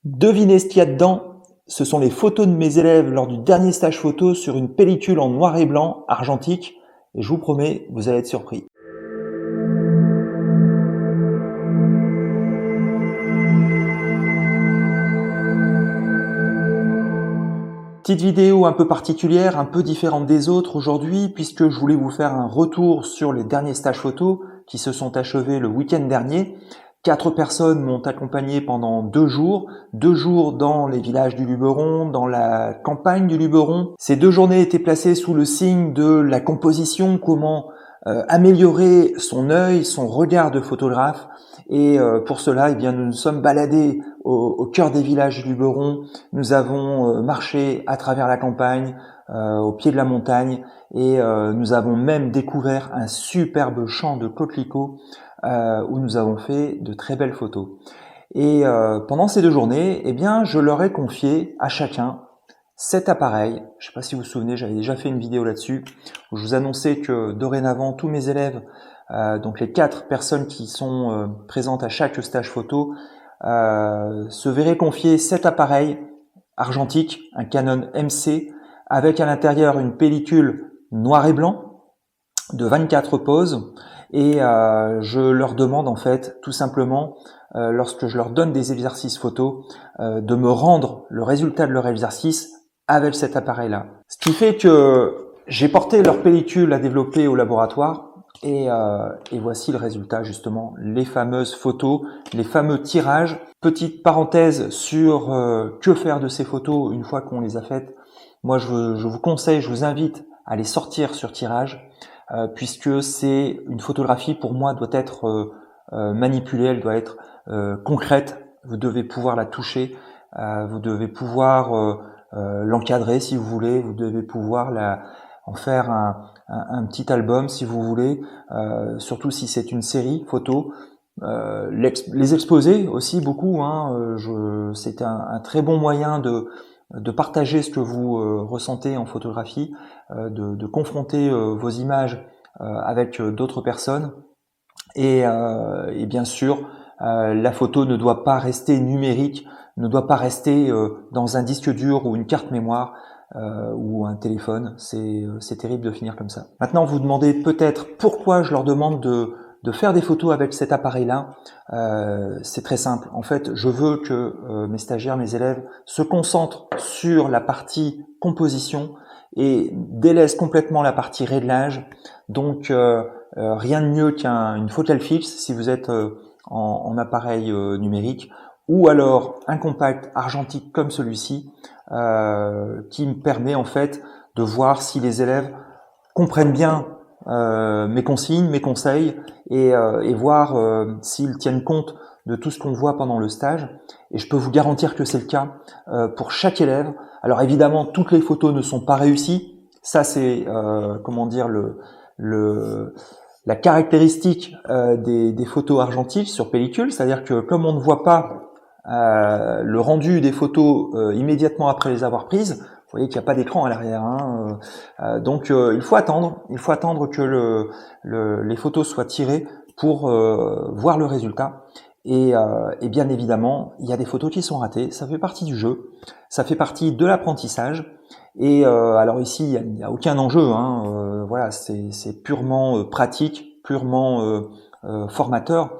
Devinez ce qu'il y a dedans, ce sont les photos de mes élèves lors du dernier stage photo sur une pellicule en noir et blanc argentique, et je vous promets, vous allez être surpris. Petite vidéo un peu particulière, un peu différente des autres aujourd'hui, puisque je voulais vous faire un retour sur les derniers stages photos qui se sont achevés le week-end dernier. 4 personnes m'ont accompagné pendant 2 jours dans les villages du Luberon, dans la campagne du Luberon. Ces 2 journées étaient placées sous le signe de la composition, comment améliorer son œil, son regard de photographe. Et pour cela, eh bien, nous nous sommes baladés au cœur des villages du Luberon. Nous avons marché à travers la campagne, au pied de la montagne, et nous avons même découvert un superbe champ de coquelicots où nous avons fait de très belles photos. Et pendant ces 2 journées, eh bien, je leur ai confié à chacun cet appareil. Je ne sais pas si vous vous souvenez, j'avais déjà fait une vidéo là-dessus où je vous annonçais que dorénavant tous mes élèves, donc les 4 personnes qui sont présentes à chaque stage photo, se verraient confier cet appareil argentique, un Canon MC, avec à l'intérieur une pellicule noir et blanc de 24 poses. Et je leur demande en fait tout simplement, lorsque je leur donne des exercices photos, de me rendre le résultat de leur exercice avec cet appareil-là. Ce qui fait que j'ai porté leur pellicule à développer au laboratoire et voici le résultat justement, les fameuses photos, les fameux tirages. Petite parenthèse sur que faire de ces photos une fois qu'on les a faites. Moi je vous conseille, je vous invite à les sortir sur tirage. Puisque c'est une photographie pour moi doit être manipulée, elle doit être concrète. Vous devez pouvoir la toucher, vous devez pouvoir l'encadrer si vous voulez, vous devez pouvoir en faire un petit album si vous voulez, surtout si c'est une série photo. Les exposer aussi beaucoup, hein, c'est un très bon moyen de partager ce que vous ressentez en photographie, de confronter vos images avec d'autres personnes. Et bien sûr, la photo ne doit pas rester numérique, ne doit pas rester dans un disque dur ou une carte mémoire ou un téléphone. C'est terrible de finir comme ça. Maintenant, vous demandez peut-être pourquoi je leur demande de faire des photos avec cet appareil-là. C'est très simple. En fait, je veux que mes stagiaires, mes élèves se concentrent sur la partie composition et délaissent complètement la partie réglage. Donc, rien de mieux qu'une focale fixe si vous êtes en appareil numérique, ou alors un compact argentique comme celui-ci qui me permet en fait de voir si les élèves comprennent bien mes consignes, mes conseils et voir s'ils tiennent compte de tout ce qu'on voit pendant le stage. Et je peux vous garantir que c'est le cas pour chaque élève. Alors évidemment, toutes les photos ne sont pas réussies. Ça, c'est comment dire la caractéristique des photos argentiques sur pellicule, c'est-à-dire que comme on ne voit pas le rendu des photos immédiatement après les avoir prises, vous voyez qu'il n'y a pas d'écran à l'arrière, hein, donc il faut attendre que les photos soient tirées pour voir le résultat. Et bien évidemment, il y a des photos qui sont ratées, ça fait partie du jeu, ça fait partie de l'apprentissage. Et alors ici, il n'y a aucun enjeu, hein, voilà, c'est purement pratique, purement formateur.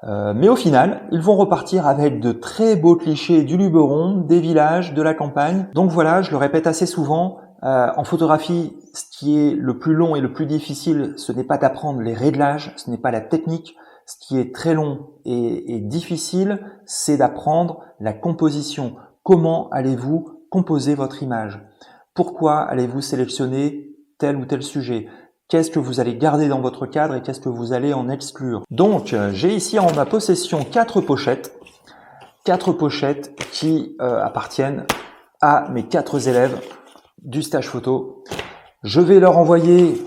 Mais au final, ils vont repartir avec de très beaux clichés du Luberon, des villages, de la campagne. Donc voilà, je le répète assez souvent, en photographie, ce qui est le plus long et le plus difficile, ce n'est pas d'apprendre les réglages, ce n'est pas la technique. Ce qui est très long et difficile, c'est d'apprendre la composition. Comment allez-vous composer votre image? Pourquoi allez-vous sélectionner tel ou tel sujet? Qu'est-ce que vous allez garder dans votre cadre et qu'est-ce que vous allez en exclure? Donc, j'ai ici en ma possession 4 pochettes qui appartiennent à mes 4 élèves du stage photo. Je vais leur envoyer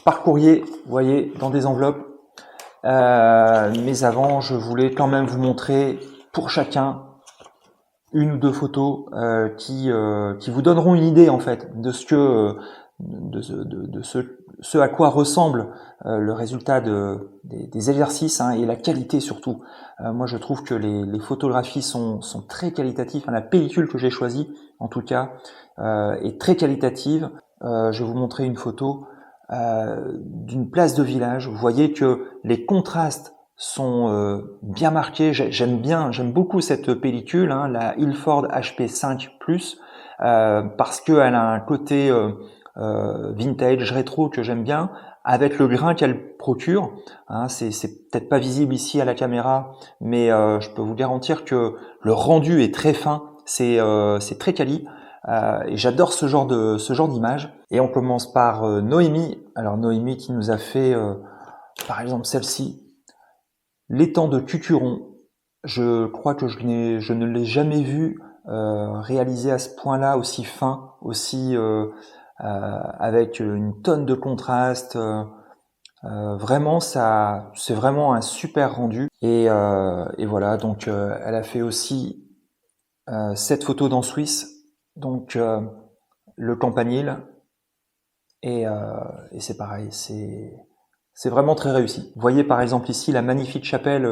par courrier, vous voyez, dans des enveloppes. Mais avant, je voulais quand même vous montrer pour chacun une ou deux photos qui vous donneront une idée en fait de ce ce à quoi ressemble le résultat des exercices, hein, et la qualité surtout. Moi, je trouve que les photographies sont très qualitatives. Hein, la pellicule que j'ai choisie, en tout cas, est très qualitative. Je vais vous montrer une photo d'une place de village. Vous voyez que les contrastes sont bien marqués. J'aime beaucoup cette pellicule, hein, la Ilford HP5 Plus, parce qu'elle a un côté vintage, rétro que j'aime bien, avec le grain qu'elle procure. Hein, c'est peut-être pas visible ici à la caméra, mais je peux vous garantir que le rendu est très fin. C'est très quali. Et j'adore ce genre d'image. Et on commence par Noémie. Alors Noémie qui nous a fait, par exemple, celle-ci, l'étang de Cucuron. Je crois que je ne l'ai jamais vu réalisé à ce point-là, aussi fin, aussi avec une tonne de contraste. Vraiment, c'est vraiment un super rendu. Et voilà, donc elle a fait aussi cette photo dans Suisse. Donc le campanile, et c'est pareil, c'est vraiment très réussi. Vous voyez par exemple ici la magnifique chapelle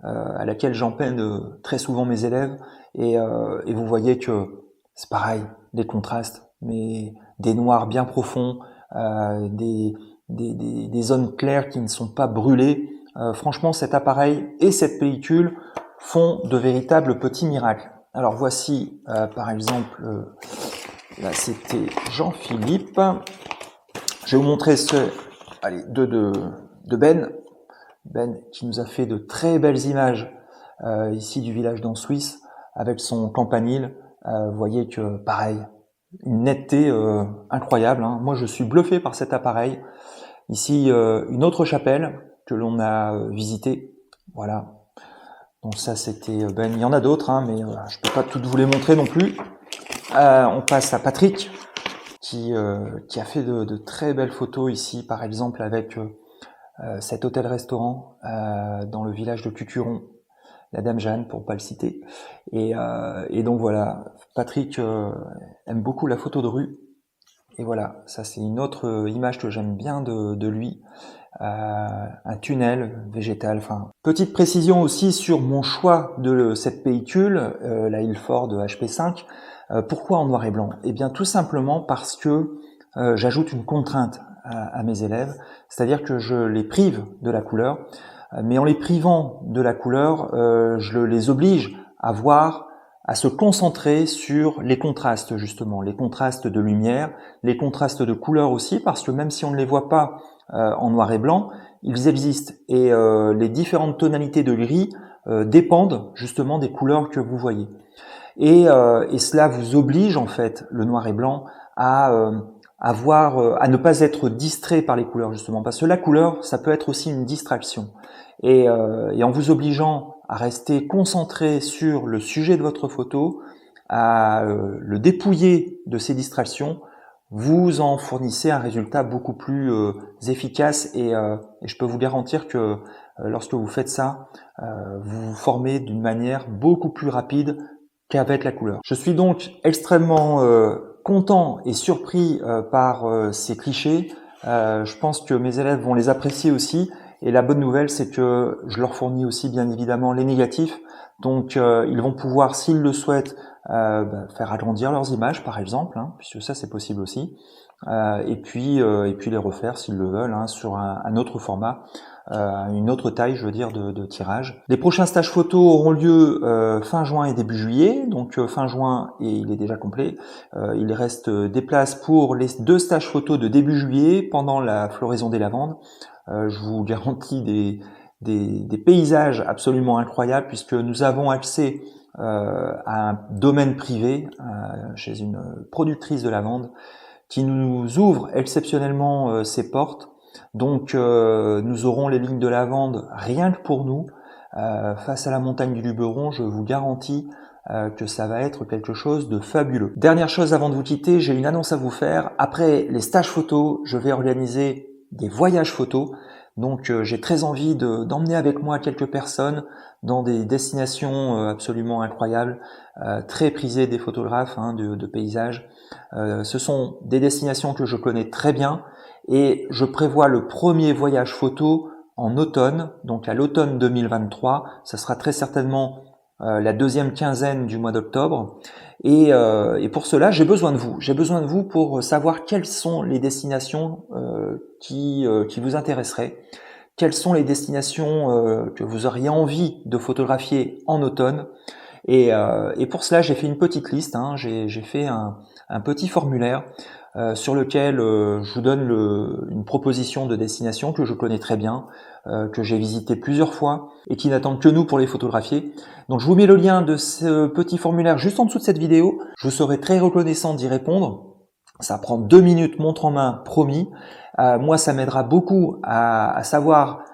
à laquelle j'emmène très souvent mes élèves, et vous voyez que c'est pareil, des contrastes, mais des noirs bien profonds, des zones claires qui ne sont pas brûlées. Franchement, cet appareil et cette pellicule font de véritables petits miracles. Alors voici par exemple, là c'était Jean-Philippe. Je vais vous montrer de Ben qui nous a fait de très belles images ici du village dans Suisse avec son campanile. Vous voyez que pareil, une netteté incroyable, hein. Moi je suis bluffé par cet appareil. Ici une autre chapelle que l'on a visitée. Voilà. Donc ça c'était Ben, il y en a d'autres, hein, mais je peux pas toutes vous les montrer non plus. On passe à Patrick qui a fait de très belles photos ici, par exemple avec cet hôtel-restaurant dans le village de Cucuron, la Dame Jeanne pour pas le citer. Et donc voilà, Patrick aime beaucoup la photo de rue. Et voilà, ça c'est une autre image que j'aime bien de lui. Un tunnel végétal. Enfin, petite précision aussi sur mon choix de cette pellicule, la Ilford HP5. Pourquoi en noir et blanc? Eh bien, tout simplement parce que j'ajoute une contrainte à mes élèves, c'est-à-dire que je les prive de la couleur, mais en les privant de la couleur, je les oblige à se concentrer sur les contrastes, justement, les contrastes de lumière, les contrastes de couleur aussi, parce que même si on ne les voit pas en noir et blanc, ils existent, et les différentes tonalités de gris dépendent justement des couleurs que vous voyez. Et cela vous oblige en fait, le noir et blanc, à ne pas être distrait par les couleurs justement, parce que la couleur, ça peut être aussi une distraction. Et en vous obligeant à rester concentré sur le sujet de votre photo, à le dépouiller de ces distractions, vous en fournissez un résultat beaucoup plus efficace, et je peux vous garantir que lorsque vous faites ça, vous vous formez d'une manière beaucoup plus rapide qu'avec la couleur. Je suis donc extrêmement content et surpris par ces clichés. Je pense que mes élèves vont les apprécier aussi, et la bonne nouvelle c'est que je leur fournis aussi bien évidemment les négatifs, donc ils vont pouvoir, s'ils le souhaitent, faire agrandir leurs images par exemple, hein, puisque ça c'est possible aussi, et puis les refaire s'ils le veulent, hein, sur un autre format, une autre taille, je veux dire, de tirage. Les prochains stages photo auront lieu fin juin et début juillet, donc fin juin, et il est déjà complet. Il reste des places pour les 2 stages photo de début juillet pendant la floraison des lavandes. Je vous garantis des paysages absolument incroyables, puisque nous avons accès à un domaine privé chez une productrice de lavande qui nous ouvre exceptionnellement ses portes. Donc nous aurons les lignes de lavande rien que pour nous, face à la montagne du Luberon. Je vous garantis que ça va être quelque chose de fabuleux. Dernière chose avant de vous quitter, j'ai une annonce à vous faire. Après les stages photos, je vais organiser des voyages photos. Donc j'ai très envie d'emmener avec moi quelques personnes dans des destinations absolument incroyables, très prisées des photographes hein, de paysages. Ce sont des destinations que je connais très bien et je prévois le premier voyage photo en automne, donc à l'automne 2023. Ça sera très certainement la deuxième quinzaine du mois d'octobre. Et pour cela, j'ai besoin de vous. J'ai besoin de vous pour savoir quelles sont les destinations qui vous intéresseraient. Quelles sont les destinations que vous auriez envie de photographier en automne. Et pour cela, j'ai fait une petite liste. Hein. J'ai fait un petit formulaire sur lequel je vous donne une proposition de destination que je connais très bien, que j'ai visité plusieurs fois et qui n'attendent que nous pour les photographier. Donc je vous mets le lien de ce petit formulaire juste en dessous de cette vidéo. Je vous serai très reconnaissant d'y répondre. Ça prend 2 minutes, montre en main, promis. Moi, ça m'aidera beaucoup à savoir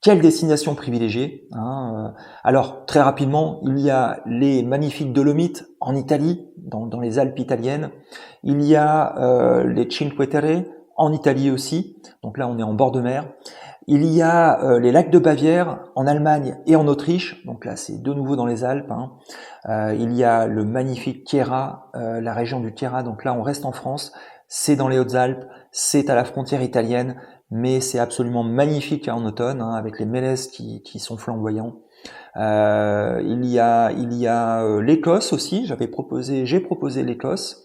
quelle destination privilégier hein. Alors, très rapidement, il y a les magnifiques Dolomites en Italie, dans les Alpes italiennes. Il y a les Cinque Terre en Italie aussi. Donc là, on est en bord de mer. Il y a les lacs de Bavière en Allemagne et en Autriche. Donc là, c'est de nouveau dans les Alpes. Hein. Il y a le magnifique Chiera, la région du Chiera. Donc là, on reste en France. C'est dans les Hautes-Alpes. C'est à la frontière italienne. Mais c'est absolument magnifique en automne, hein, avec les mélèzes qui sont flamboyants. Il y a l'Écosse aussi. J'ai proposé l'Écosse.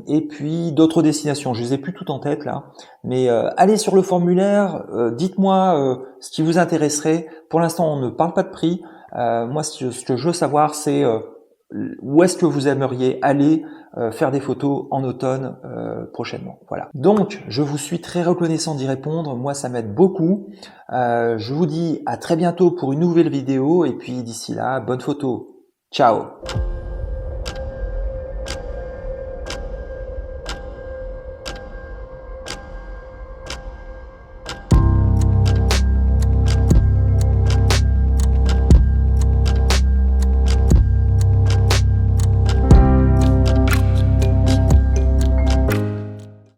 Et puis d'autres destinations. Je les ai plus toutes en tête là, mais allez sur le formulaire. Dites-moi ce qui vous intéresserait. Pour l'instant, on ne parle pas de prix. Moi, ce que je veux savoir, c'est où est-ce que vous aimeriez aller faire des photos en automne prochainement. Voilà. Donc, je vous suis très reconnaissant d'y répondre. Moi, ça m'aide beaucoup. Je vous dis à très bientôt pour une nouvelle vidéo. Et puis d'ici là, bonne photo. Ciao.